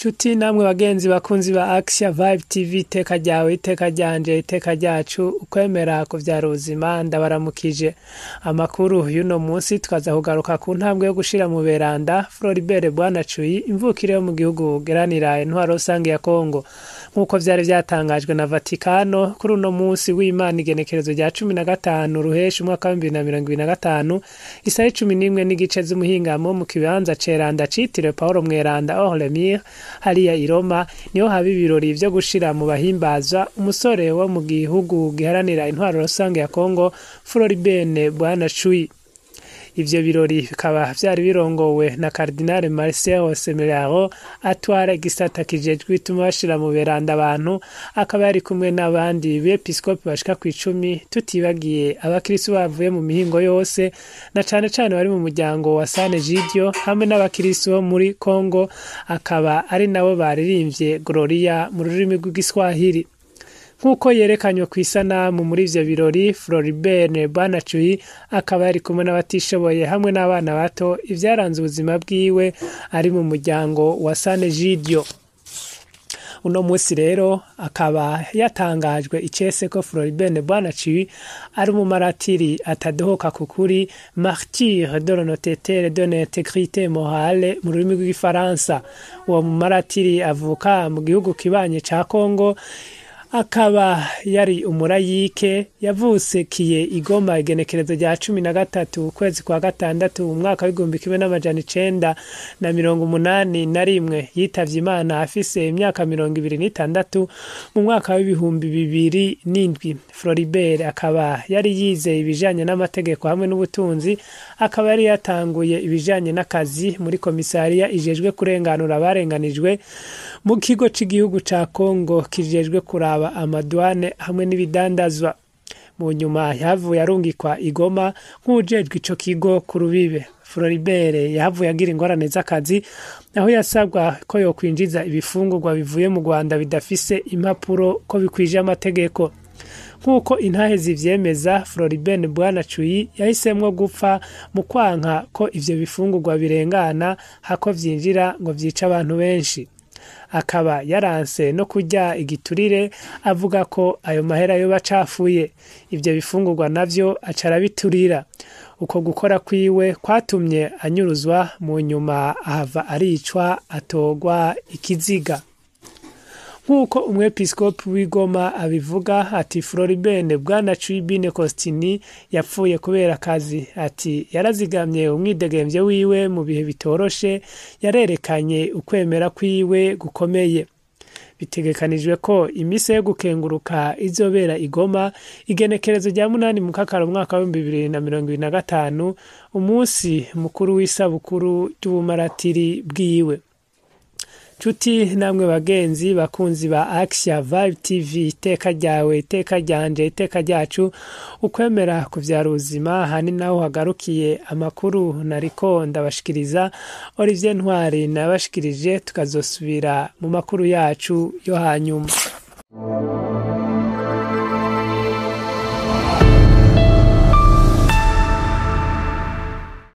Chuti namwe bagenzi bakunzi ba Action Vibe TV iteka ryawe iteka ryanje iteka ryacu ukwemera kuvyara ubuzima ndabaramukije amakuru y'uno munsi twaza kugaruka ku ntambwe yo gushira mu beranda Floribert Bwanacuyi imvukire yo mu gihugu geranira intwaro rusange ya Kongo nkuko vyari vyatangajwe na Vatikano kuri uno munsi w'Imana igenekerezo rya 15 ruheshi umwaka wa 2025 isaha 11 n'igice z'umuhingamo mu kibanza ceranda citire Paulo Mweranda Orlemir hariya i Roma niho haba ibirori vyo gushira mu bahimbaza umusore wo mu gihugu giharanira intwaro rusange ya Kongo Floribert Bwanacuyi. Ivyo birori bikaba vyari birongowe na Cardinal Marcel Semeraro atwara igisata kijejwe ituma bashira mu beranda abantu akaba yari kumwe n'abandi bepiskopi bashika ku 10 tutibagiye abakristo bavuye mu mihingo yose na cane bari mu muryango wa San Egidio hamwe n'abakristo muri Kongo akaba ari nabo baririmbye Gloria mu rurimi rw'igiswahili. Nkuko yerekanywe kw'isanamu muri ivyo birori Floribert Bwanacuyi akaba yari kumwe n'abatishoboye hamwe n'abana bato ivyaranze ubuzima bwiwe ari mu muryango wa San Egidio. Uno musi rero akaba yatangajwe icese ko Floribert Bwanacuyi ari mu maratiri atadohoka kukuri martyr de l'honnêteté de l'intégrité morale mu rurimi rw'igifaransa. Uwo mu maratiri avuka mu gihugu kibanye ca Kongo akaba yari umurayike yavusekiye igoma igenekerezo rya 13 ukwezi kwa gatandatu mu mwaka w'igihumbi kimwe n'amajana 981 yitavye Imana afise imyaka 26 mu mwaka w'ibihumbi 2007. Floribert akaba yari yize ibijanye n'amategeko hamwe n'ubutunzi akaba yari yatanguye ibijanye n'akazi muri komisariya ijejwe kurenganura abarenganijwe mu kigo c'igihugu ca Kongo kijejwe kuraba amadwane hamwe n'ibidandazwa. Mu nyuma yavuye arungikwa igoma nk'ujejwe ico kigo ku rubibe. Floribert yavuye agira ingorane z'akazi aho yasabwa ko yo kwinjiza ibifungurwa bivuye mu Rwanda bidafise impapuro ko bikwije amategeko. Nkuko intahe zivyemeza Floribert Bwanacuyi yahisemwo gupfa mu kwanka ko ivyo bifungurwa birengana hako vyinjira ngo vyica abantu benshi. Akaba yaranse no kurya igiturire avuga ko ayo mahera yo bacafuye ivyo bifungurwa navyo acara biturira. Uko gukora kwiwe kwatumye anyuruzwa mu nyuma ahava aricwa atogwa ikiziga. Nkuko umwepiskopi w'Igoma abivuga ati Floribert Bwanacuyi Bine Costini yapfuye kubera akazi ati yarazigamye umwidegemvye wiwe mu bihe bitoroshe yarerekanye ukwemera kwiwe gukomeye. Bitegekanijwe ko imise yo gukenguruka izobera Igoma igenekerezo rya 8 mu kakaro mwaka wa 2025 umunsi mukuru w'isabukuru y'ubumaratiri bwiwe. Chuti namwe bagenzi bakunzi ba Action Vibe TV iteka ryawe iteka ryanje iteka ryacu ukwemera kuvyara ubuzima hani naho hagarukiye amakuru nariko ndabashikiriza Olivier Ntwari nabashikirije tukazosubira mu makuru yacu yo hanyuma.